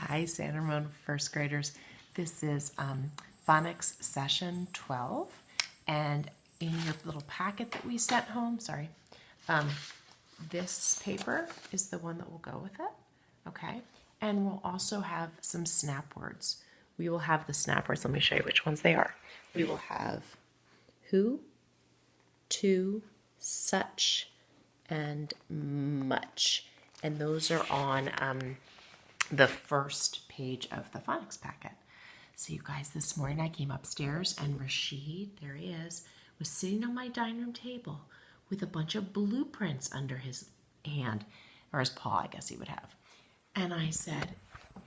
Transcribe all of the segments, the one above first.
Hi, San Ramon first graders. This is Phonics session 12, and in your little packet that we sent home, this paper is the one that will go with it, okay? And we'll also have some snap words. We will have the snap words. Let me show you which ones they are. We will have who, to, such, and much. And those are on the first page of the phonics packet. So you guys, this morning I came upstairs and Rashid, there he is, was sitting on my dining room table with a bunch of blueprints under his hand, or his paw, I guess he would have. And I said,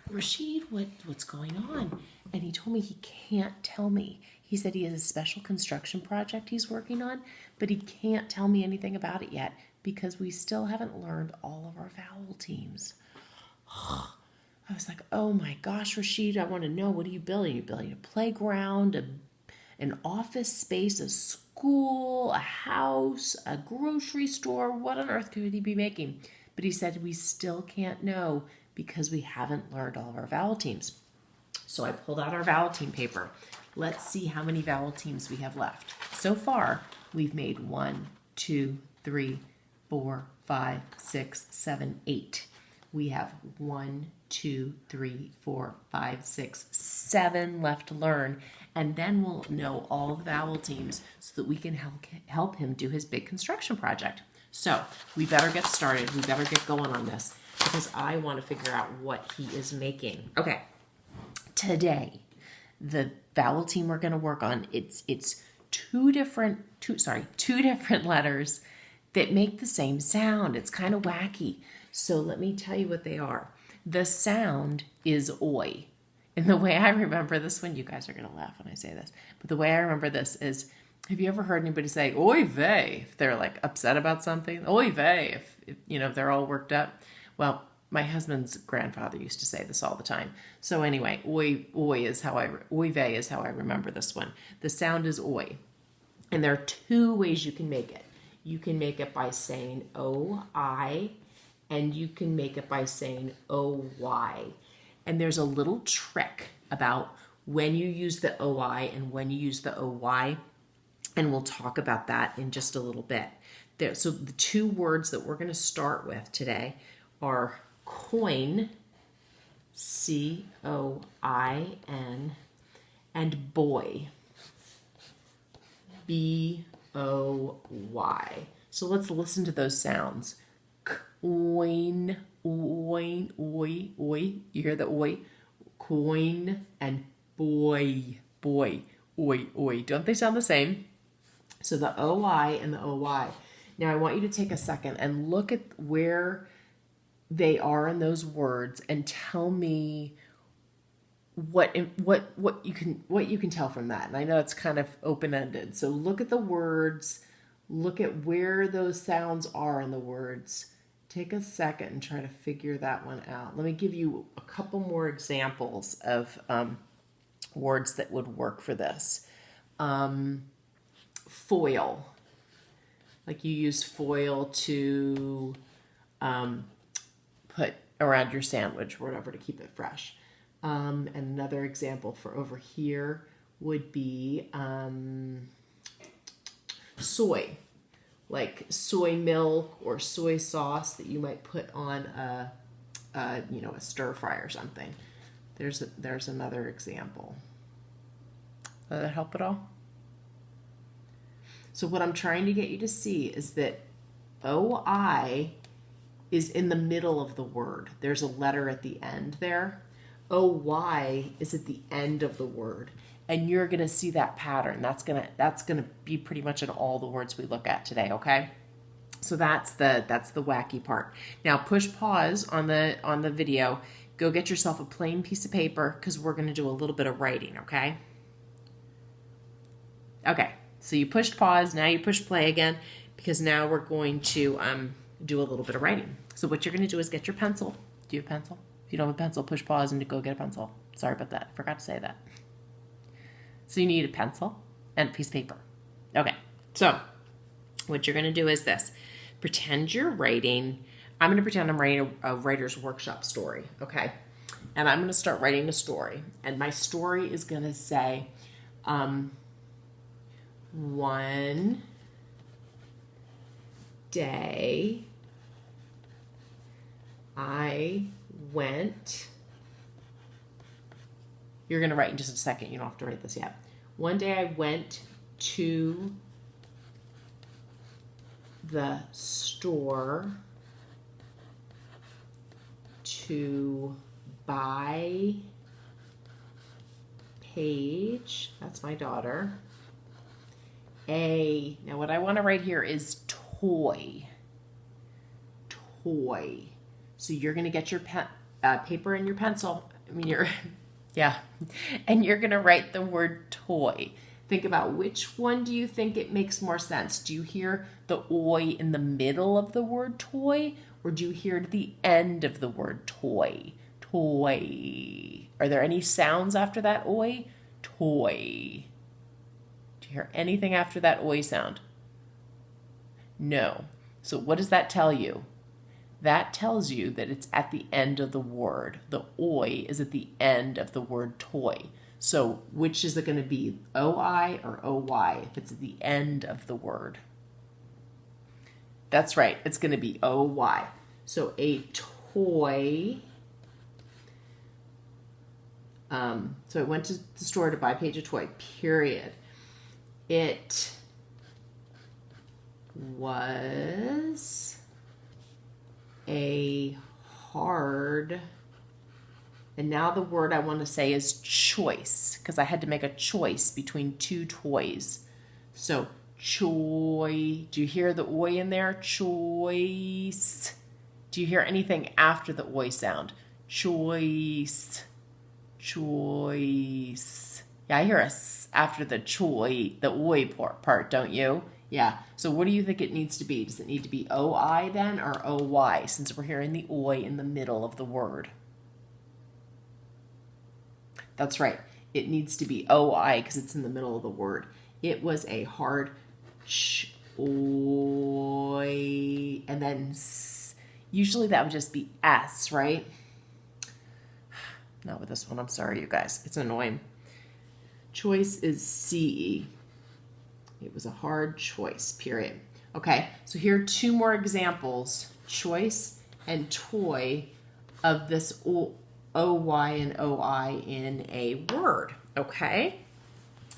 Rashid, what's going on? And he told me he can't tell me. He said he has a special construction project he's working on, but he can't tell me anything about it yet because we still haven't learned all of our vowel teams. I was like, oh my gosh, Rashid, I want to know, what are you building? Are you building a playground, an office space, a school, a house, a grocery store? What on earth could he be making? But he said we still can't know because we haven't learned all of our vowel teams. So I pulled out our vowel team paper. Let's see how many vowel teams we have left. So far, we've made 1, 2, 3, 4, 5, 6, 7, 8. We have 1, 2, 3, 4, 5, 6, 7 left to learn, and then we'll know all the vowel teams so that we can help him do his big construction project. So we better get started. We better get going on this because I want to figure out what he is making. Okay, today the vowel team we're going to work on, it's two different letters that make the same sound. It's kind of wacky. So let me tell you what they are. The sound is oi. And the way I remember this one, you guys are going to laugh when I say this, but the way I remember this is, have you ever heard anybody say oy vey if they're like upset about something? Oy vey if they're all worked up. Well, my husband's grandfather used to say this all the time. So anyway, oy vey is how I remember this one. The sound is oi. And there are two ways you can make it. You can make it by saying O-I, and you can make it by saying O-Y. And there's a little trick about when you use the O-I and when you use the O-Y, and we'll talk about that in just a little bit. So the two words that we're going to start with today are coin, C-O-I-N, and boy, B-O-Y. So let's listen to those sounds. Coin, oin, oi, oi. You hear the oi? Coin and boy, oi, oi. Don't they sound the same? So the O-I and the O-Y. Now I want you to take a second and look at where they are in those words and tell me what you can tell from that. And I know it's kind of open-ended. So look at the words, look at where those sounds are in the words. Take a second and try to figure that one out. Let me give you a couple more examples of words that would work for this. Foil. Like you use foil to put around your sandwich or whatever to keep it fresh. And another example for over here would be soy. Like soy milk or soy sauce that you might put on a stir fry or something. There's another example. Does that help at all? So what I'm trying to get you to see is that O-I is in the middle of the word. There's a letter at the end there. O-Y is at the end of the word. And you're going to see that pattern. That's going to be pretty much in all the words we look at today, okay? So that's the wacky part. Now push pause on the video. Go get yourself a plain piece of paper because we're going to do a little bit of writing, okay? Okay. So you pushed pause, now you push play again because now we're going to do a little bit of writing. So what you're going to do is get your pencil. Do you have a pencil? If you don't have a pencil, push pause and go get a pencil. Sorry about that. Forgot to say that. So you need a pencil and a piece of paper. Okay, so what you're going to do is this. Pretend you're writing. I'm going to pretend I'm writing a writer's workshop story, okay? And I'm going to start writing a story. And my story is going to say, one day I went. You're going to write in just a second. You don't have to write this yet. One day I went to the store to buy Paige, that's my daughter, now what I want to write here is toy. So you're going to get your paper and your pencil. And you're going to write the word toy. Think about which one do you think it makes more sense. Do you hear the oi in the middle of the word toy, or do you hear the end of the word toy? Toy. Are there any sounds after that oi? Toy. Do you hear anything after that oi sound? No. So what does that tell you? That tells you that it's at the end of the word. The oi is at the end of the word toy. So which is it going to be, oi or oy, if it's at the end of the word? That's right, it's going to be oy. So a toy. So I went to the store to buy Paige a toy, period. It was a hard, and now the word I want to say is choice, because I had to make a choice between two toys. So choy, do you hear the oi in there? Choice. Do you hear anything after the oi sound? Choice. Choice. Yeah, I hear a s after the choy, the oi part, don't you? Yeah. So what do you think it needs to be? Does it need to be oi then, or oy, since we're hearing the oi in the middle of the word? That's right. It needs to be oi because it's in the middle of the word. It was a hard oi, and then s. Usually that would just be s, right? Not with this one. I'm sorry, you guys. It's annoying. Choice is ce. It was a hard choice, period. Okay, so here are two more examples, choice and toy, of this oy and oi in a word, okay?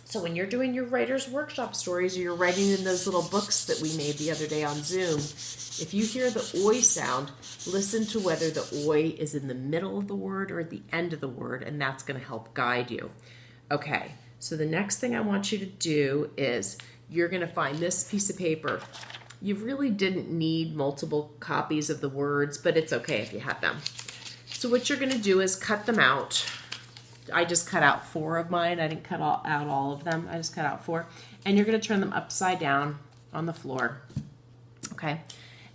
So when you're doing your writer's workshop stories, or you're writing in those little books that we made the other day on Zoom, if you hear the oi sound, listen to whether the oi is in the middle of the word or at the end of the word, and that's going to help guide you. Okay, so the next thing I want you to do is you're going to find this piece of paper. You really didn't need multiple copies of the words, but it's okay if you have them. So what you're going to do is cut them out. I just cut out 4 of mine. I didn't cut out all of them. I just cut out 4. And you're going to turn them upside down on the floor. Okay.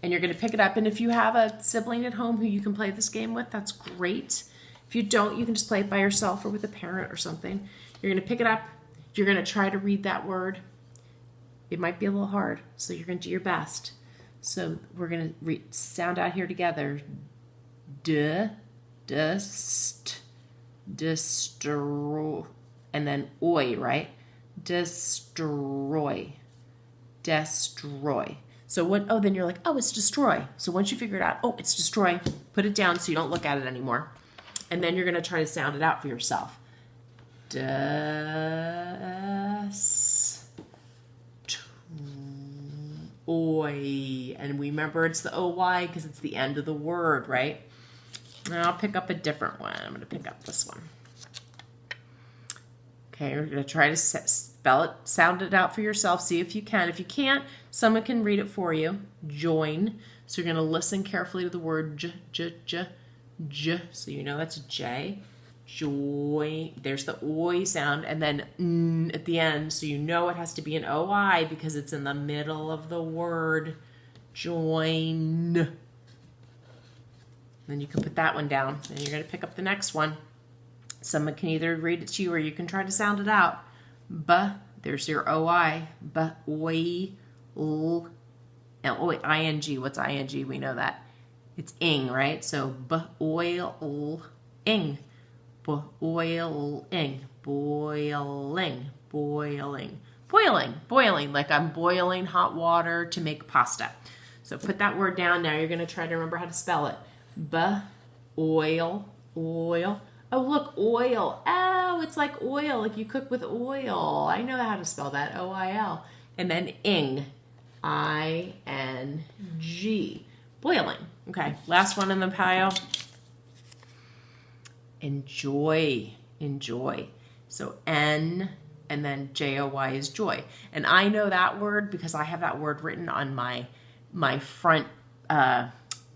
And you're going to pick it up. And if you have a sibling at home who you can play this game with, that's great. If you don't, you can just play it by yourself or with a parent or something. You're going to pick it up. You're going to try to read that word. It might be a little hard, so you're going to do your best. So we're going to sound out here together. Destroy, and then oi, right? Destroy. So what? Oh, then you're like, oh, it's destroy. So once you figure it out, oh, it's destroy, put it down so you don't look at it anymore. And then you're going to try to sound it out for yourself. Oi. And remember it's the OY because it's the end of the word, right? And I'll pick up a different one. I'm going to pick up this one. Okay, we're going to try to spell it, sound it out for yourself. See if you can. If you can't, someone can read it for you. Join. So you're going to listen carefully to the word j. So you know that's a J. Joy. There's the oi sound, and then n at the end. So you know it has to be an OI because it's in the middle of the word. Join. Then you can put that one down, and you're going to pick up the next one. Someone can either read it to you, or you can try to sound it out. There's your OI. Oi, l, and oi, ing. What's ing? We know that. It's ing, right? So oil, ing, boiling, boiling, boiling, boiling, boiling, like I'm boiling hot water to make pasta. So put that word down. Now you're going to try to remember how to spell it. Oil, oil. Oh, look, oil. Oh, it's like oil, like you cook with oil. I know how to spell that, O-I-L. And then ing, I-N-G, boiling. Okay, last one in the pile. Enjoy, enjoy. So N and then J-O-Y is joy. And I know that word because I have that word written on my front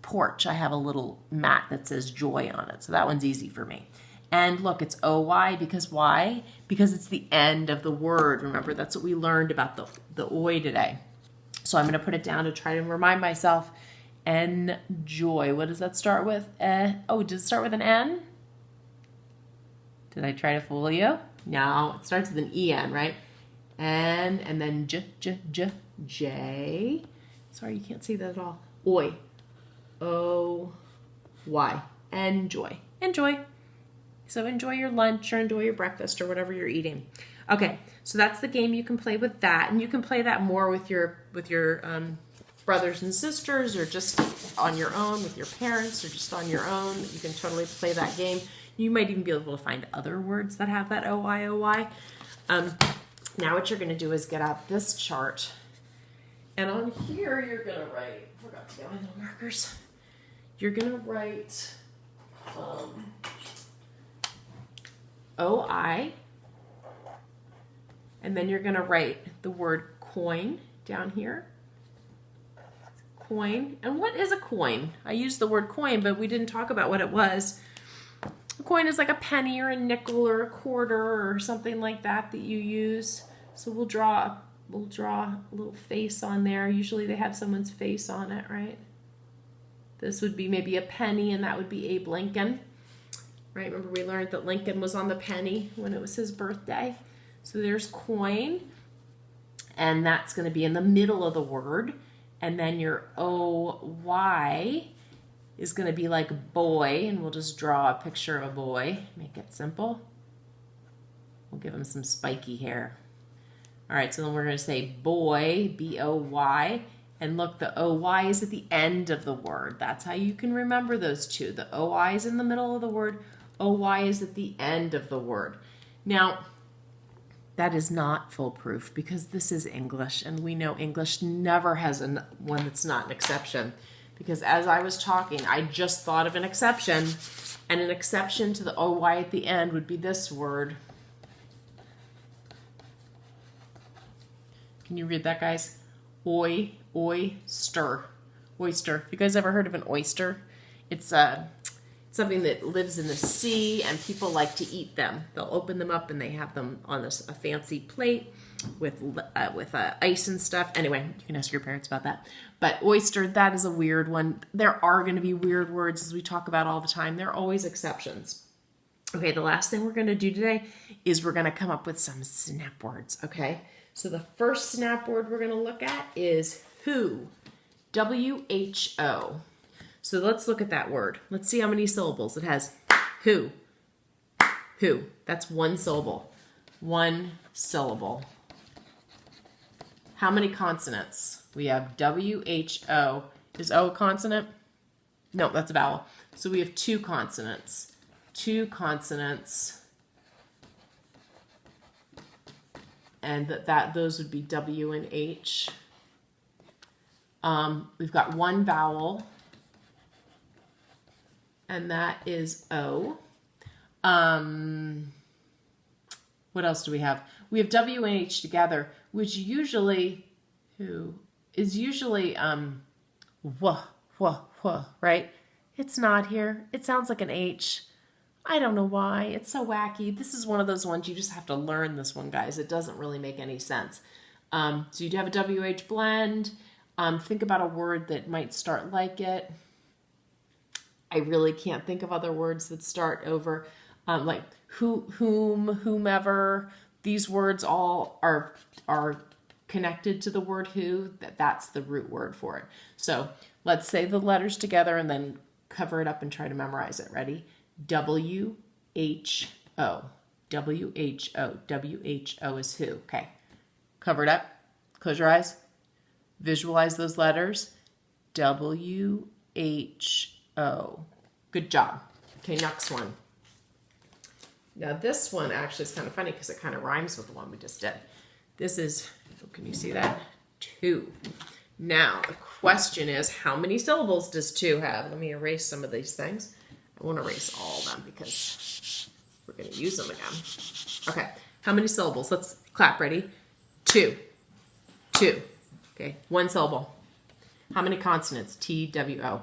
porch. I have a little mat that says joy on it. So that one's easy for me. And look, it's O-Y because why? Because it's the end of the word. Remember, that's what we learned about the oi today. So I'm going to put it down to try to remind myself. Enjoy. What does that start with? Oh, does it start with an N? Did I try to fool you? No, it starts with an E-N, right? N, and then J. Sorry, you can't see that at all. Oi. O-Y. Enjoy. Enjoy. So enjoy your lunch or enjoy your breakfast or whatever you're eating. Okay, so that's the game. You can play with that, and you can play that more with your brothers and sisters, or just on your own with your parents, or just on your own. You can totally play that game. You might even be able to find other words that have that O-I-O-Y. Now what you're going to do is get out this chart. And on here you're going to write, I forgot to get my little markers. You're going to write O-I. And then you're going to write the word coin down here. Coin. And what is a coin? I used the word coin, but we didn't talk about what it was. A coin is like a penny or a nickel or a quarter or something like that you use. So we'll draw a little face on there. Usually they have someone's face on it, right? This would be maybe a penny, and that would be Abe Lincoln. Right? Remember we learned that Lincoln was on the penny when it was his birthday. So there's coin, and that's going to be in the middle of the word. And then your O-Y is going to be like boy, and we'll just draw a picture of a boy. Make it simple. We'll give him some spiky hair. All right, so then we're going to say boy, B-O-Y, and look, the O-Y is at the end of the word. That's how you can remember those two. The O-Y is in the middle of the word. O-Y is at the end of the word. Now, that is not foolproof because this is English, and we know English never has one that's not an exception. Because as I was talking, I just thought of an exception, and an exception to the O-Y at the end would be this word. Can you read that, guys? Oyster. Oyster. Have you guys ever heard of an oyster? It's something that lives in the sea, and people like to eat them. They'll open them up, and they have them on a fancy plate with ice and stuff. Anyway, you can ask your parents about that. But oyster, that is a weird one. There are going to be weird words, as we talk about all the time. There are always exceptions. Okay, the last thing we're going to do today is we're going to come up with some snap words, okay? So the first snap word we're going to look at is who. W-H-O. So let's look at that word. Let's see how many syllables it has. Who. Who. That's one syllable. One syllable. How many consonants? We have W-H-O. Is O a consonant? No, that's a vowel. So we have two consonants. Two consonants. And those would be W and H. We've got one vowel. And that is O. What else do we have? We have W and H together, which usually, right? It's not here. It sounds like an H. I don't know why. It's so wacky. This is one of those ones you just have to learn this one, guys. It doesn't really make any sense. So you'd have a WH blend. Think about a word that might start like it. I really can't think of other words that start over, like whom, whomever. These words all are connected to the word who. That's the root word for it. So let's say the letters together and then cover it up and try to memorize it. Ready? W-H-O. W-H-O. W-H-O is who? Okay. Cover it up. Close your eyes. Visualize those letters. W-H-O. Good job. Okay, next one. Now this one actually is kind of funny because it kind of rhymes with the one we just did. This is, can you see that? 2. Now the question is, how many syllables does 2 have? Let me erase some of these things. I won't erase all of them because we're going to use them again. Okay, how many syllables? Let's clap. Ready? 2. 2. Okay, 1 syllable. How many consonants? T, W, O.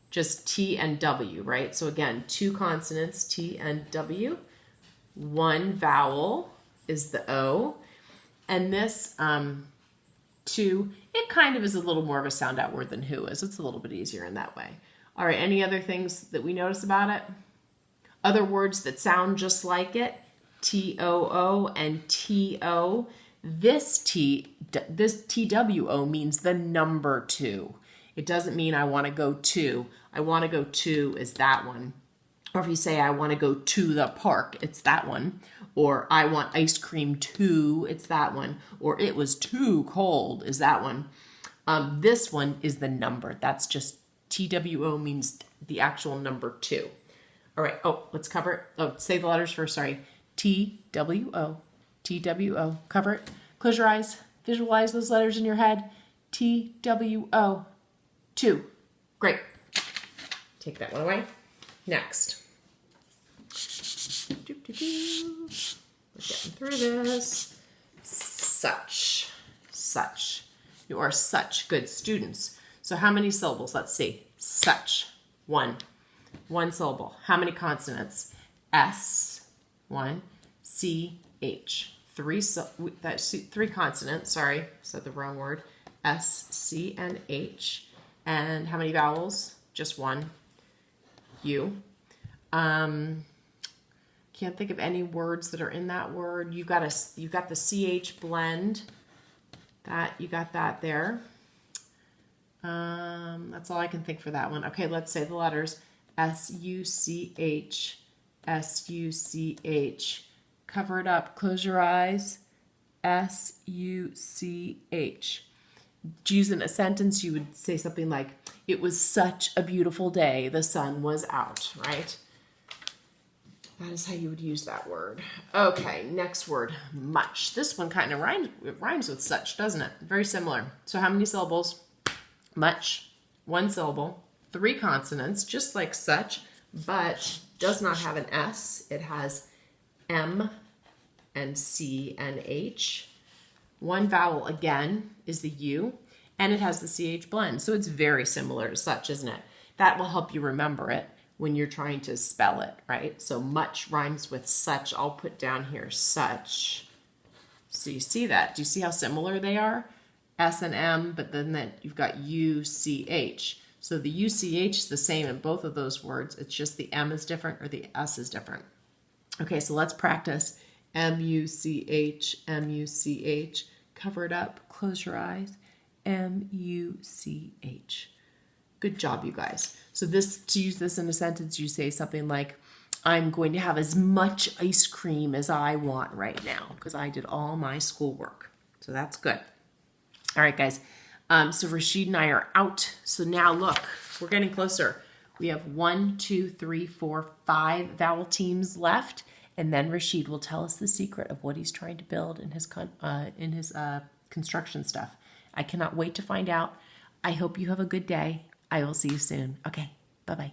Just T and W, right? So again, 2 consonants, T and W. 1 vowel is the O. And this 2, it kind of is a little more of a sound out word than who is. It's a little bit easier in that way. All right, any other things that we notice about it? Other words that sound just like it? T-O-O and T-O. This T-W-O means the number 2. It doesn't mean I want to go to. I want to go to is that one. Or if you say I want to go to the park, it's that one. Or I want ice cream too, it's that one. Or it was too cold is that one. This one is the number. That's just T-W-O means the actual number 2. All right. Oh, let's cover it. Oh, say the letters first. Sorry. T-W-O. T-W-O. Cover it. Close your eyes. Visualize those letters in your head. T-W-O. 2. Great. Take that one away. Next. We're getting through this. Such. Such. You are such good students. So how many syllables? Let's see. Such. 1. 1 syllable. How many consonants? S. 1. C. H. 3 consonants. Sorry, said the wrong word. S, C, and H. And how many vowels? Just 1. U. Can't think of any words that are in that word. You got the CH blend. That you got that there. That's all I can think for that one. Okay, let's say the letters. S-U-C-H. S-U-C-H. Cover it up. Close your eyes. S-U-C-H. To use in a sentence, you would say something like, it was such a beautiful day. The sun was out, right? That is how you would use that word. Okay, next word, much. This one kind of rhymes with such, doesn't it? Very similar. So how many syllables? Much. 1 syllable. 3 consonants, just like such, but does not have an S. It has M and C and H. 1 vowel, again, is the U, and it has the CH blend. So it's very similar to such, isn't it? That will help you remember it when you're trying to spell it, right? So much rhymes with such. I'll put down here such. So you see that. Do you see how similar they are? S and M, but then you've got U-C-H. So the U-C-H is the same in both of those words. It's just the M is different or the S is different. Okay, so let's practice. M-U-C-H, M-U-C-H. Cover it up. Close your eyes. M-U-C-H. Good job, you guys. So to use this in a sentence, you say something like, I'm going to have as much ice cream as I want right now because I did all my schoolwork. So that's good. All right, guys. So Rashid and I are out. So now look, we're getting closer. We have 1, 2, 3, 4, 5 vowel teams left. And then Rashid will tell us the secret of what he's trying to build in his construction stuff. I cannot wait to find out. I hope you have a good day. I will see you soon. Okay, bye-bye.